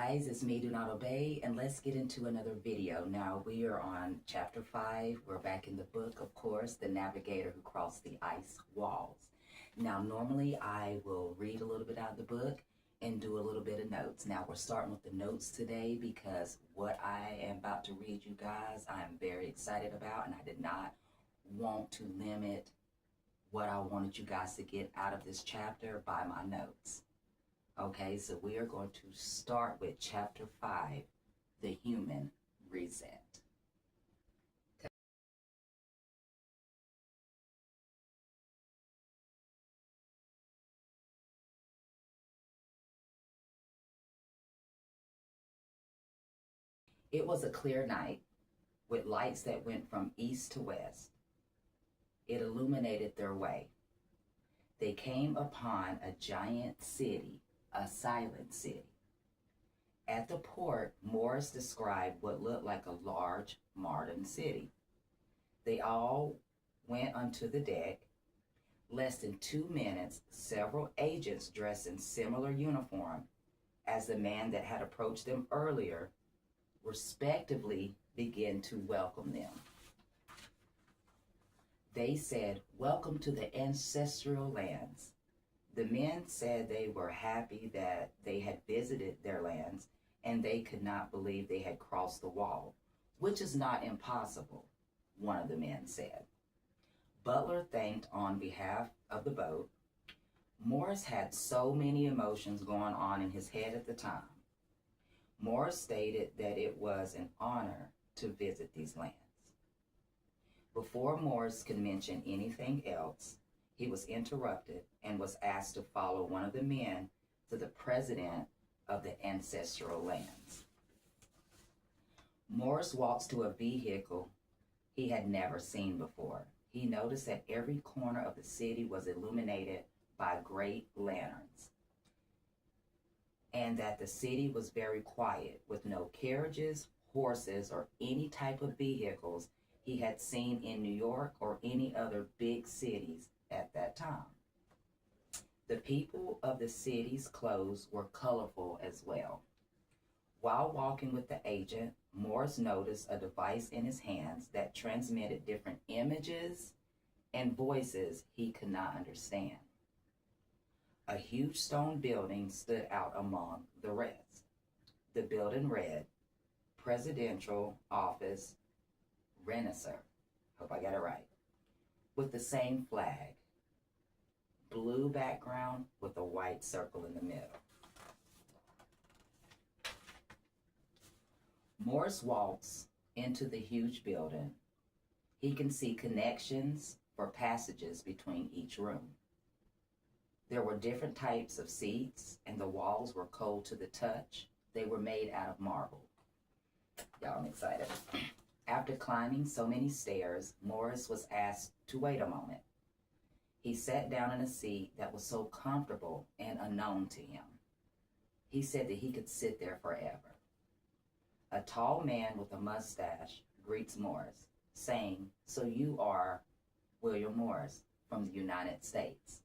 guys, it's me, Do Not Obey, and let's get into another video. Now, we are on chapter 5. We're back in the book, of course, The Navigator Who Crossed the Ice Walls. Now, normally I will read a little bit out of the book and do a little bit of notes. Now, we're starting with the notes today because what I am about to read you guys, I'm very excited about, and I did not want to limit what I wanted you guys to get out of this chapter by my notes. Okay, so we are going to start with chapter 5, The Human Reset. It was a clear night with lights that went from east to west. It illuminated their way. They came upon a giant city, a silent city. At the port, Morris described what looked like a large modern city. They all went onto the deck. Less than 2 minutes, several agents dressed in similar uniform as the man that had approached them earlier respectively began to welcome them. They said, "Welcome to the ancestral lands." The men said they were happy that they had visited their lands and they could not believe they had crossed the wall, which is not impossible, one of the men said. Butler thanked on behalf of the boat. Morris had so many emotions going on in his head at the time. Morris stated that it was an honor to visit these lands. Before Morris could mention anything else, he was interrupted and was asked to follow one of the men to the president of the ancestral lands. Morris walks to a vehicle he had never seen before. He noticed that every corner of the city was illuminated by great lanterns, and that the city was very quiet, with no carriages, horses, or any type of vehicles he had seen in New York or any other big cities at that time. The people of the city's clothes were colorful as well. While walking with the agent, Morris noticed a device in his hands that transmitted different images and voices he could not understand. A huge stone building stood out among the rest. The building read, Presidential Office, Renaissance, hope I got it right, with the same flag, blue background with a white circle in the middle. Morris walks into the huge building. He can see connections for passages between each room. There were different types of seats, and the walls were cold to the touch. They were made out of marble. Y'all, I'm excited. After climbing so many stairs, Morris was asked to wait a moment. He sat down in a seat that was so comfortable and unknown to him. He said that he could sit there forever. A tall man with a mustache greets Morris, saying, "So you are William Morris from the United States."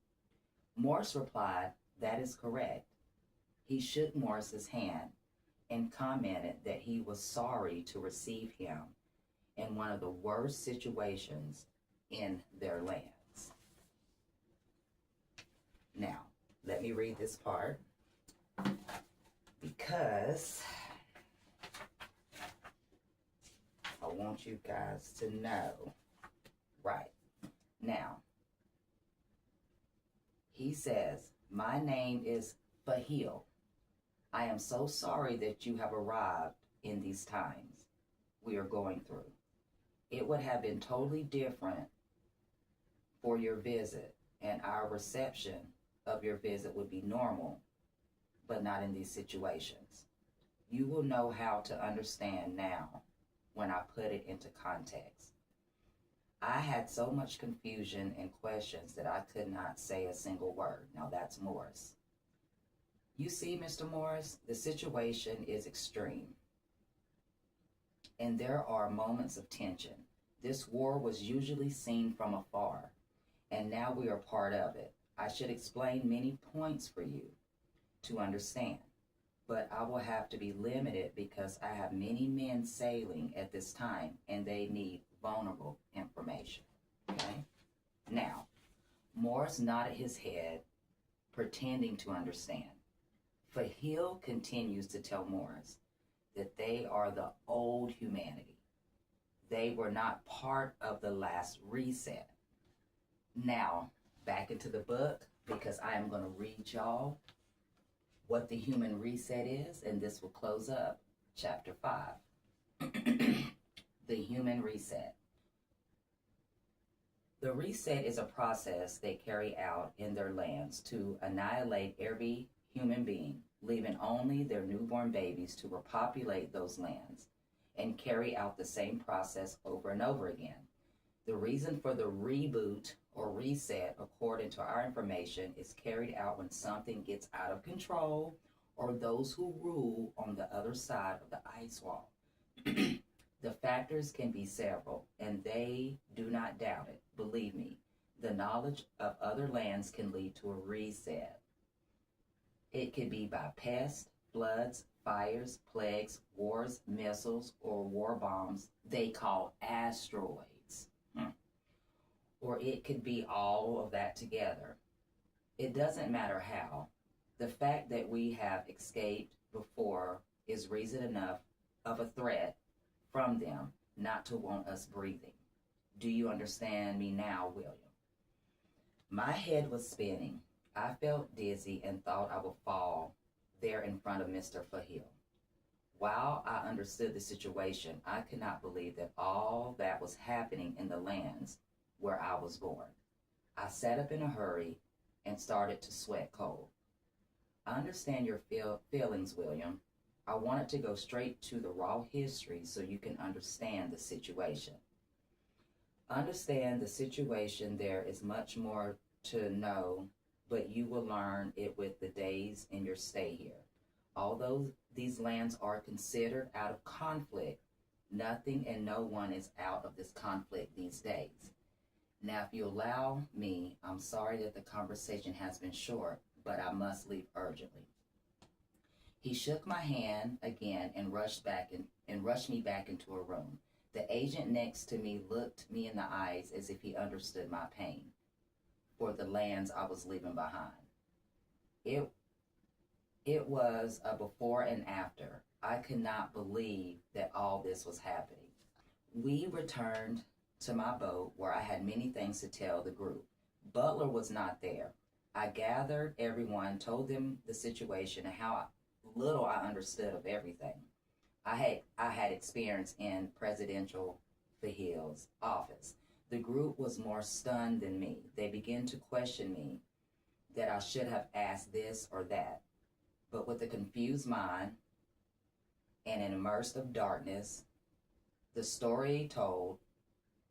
Morris replied, "That is correct." He shook Morris's hand and commented that he was sorry to receive him in one of the worst situations in their lands. Now, let me read this part because I want you guys to know. Right. Now, he says, "My name is Fahil. I am so sorry that you have arrived in these times we are going through. It would have been totally different for your visit, and our reception of your visit would be normal, but not in these situations. You will know how to understand now when I put it into context. I had so much confusion and questions that I could not say a single word." Now that's Morris. "You see, Mr. Morris, the situation is extreme, and there are moments of tension. This war was usually seen from afar, and now we are part of it. I should explain many points for you to understand. but I will have to be limited because I have many men sailing at this time and they need vulnerable information. Okay? Now, Morris nodded his head, pretending to understand. Fahil continues to tell Morris that they are the old humanity. They were not part of the last reset. Now, back into the book, because I am going to read y'all what the human reset is, and this will close up chapter 5. The human reset. The reset is a process they carry out in their lands to annihilate every human being, leaving only their newborn babies to repopulate those lands and carry out the same process over and over again. The reason for the reboot or reset, according to our information, is carried out when something gets out of control or those who rule on the other side of the ice wall. The factors can be several, and they do not doubt it. Believe me, the knowledge of other lands can lead to a reset. It could be by pests, floods, fires, plagues, wars, missiles, or war bombs they call asteroids. Or it could be all of that together. It doesn't matter how. The fact that we have escaped before is reason enough of a threat from them not to want us breathing. Do you understand me now, William? My head was spinning. I felt dizzy and thought I would fall there in front of Mr. Fahil. While I understood the situation, I could not believe that all that was happening in the lands where I was born. I sat up in a hurry and started to sweat cold. I understand your feelings, William. I wanted to go straight to the raw history so you can understand the situation. Understand the situation, there is much more to know, but you will learn it with the days in your stay here. Although these lands are considered out of conflict, nothing and no one is out of this conflict these days. Now, if you allow me, I'm sorry that the conversation has been short, but I must leave urgently. He shook my hand again and rushed me back into a room. The agent next to me looked me in the eyes as if he understood my pain for the lands I was leaving behind. It was a before and after. I could not believe that all this was happening. We returned to my boat where I had many things to tell the group. Butler was not there. I gathered everyone, told them the situation and how little I understood of everything. I had experience in Presidential Fahil's office. The group was more stunned than me. They began to question me that I should have asked this or that. But with a confused mind and an immersed of darkness, the story told,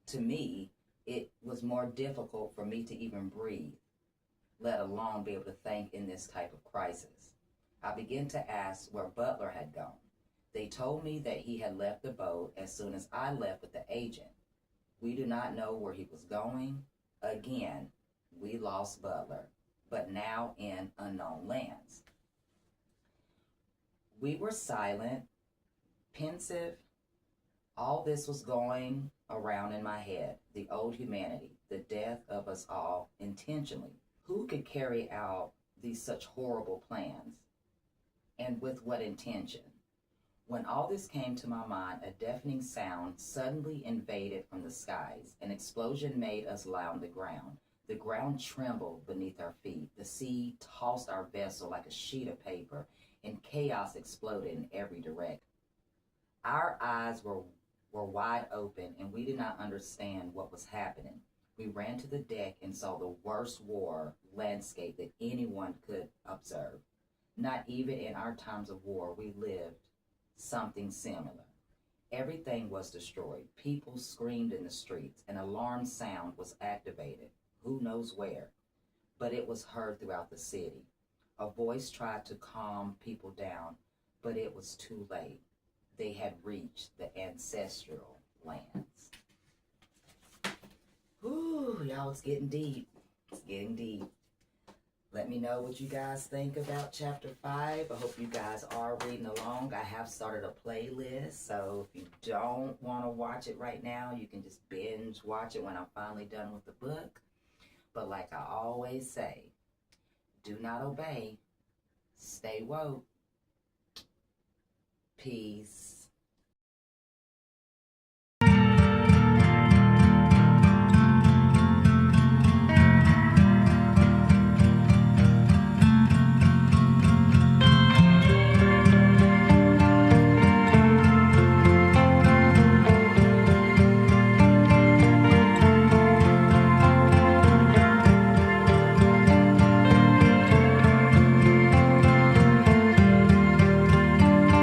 to me, it was more difficult for me to even breathe, let alone be able to think in this type of crisis. I began to ask where Butler had gone. They told me that he had left the boat as soon as I left with the agent. We do not know where he was going. Again, we lost Butler, but now in unknown lands. We were silent, pensive. All this was going around in my head. The old humanity, the death of us all intentionally. Who could carry out these such horrible plans? And with what intention? When all this came to my mind, a deafening sound suddenly invaded from the skies. An explosion made us lie on the ground. The ground trembled beneath our feet. The sea tossed our vessel like a sheet of paper, and chaos exploded in every direction. Our eyes were wide open, and we did not understand what was happening. We ran to the deck and saw the worst war landscape that anyone could observe. Not even in our times of war, we lived something similar. Everything was destroyed. People screamed in the streets. An alarm sound was activated, who knows where, but it was heard throughout the city. A voice tried to calm people down, but it was too late. They had reached the ancestral lands. Ooh, y'all, it's getting deep. It's getting deep. Let me know what you guys think about chapter 5. I hope you guys are reading along. I have started a playlist, so if you don't want to watch it right now, you can just binge watch it when I'm finally done with the book. But like I always say, do not obey. Stay woke. Peace.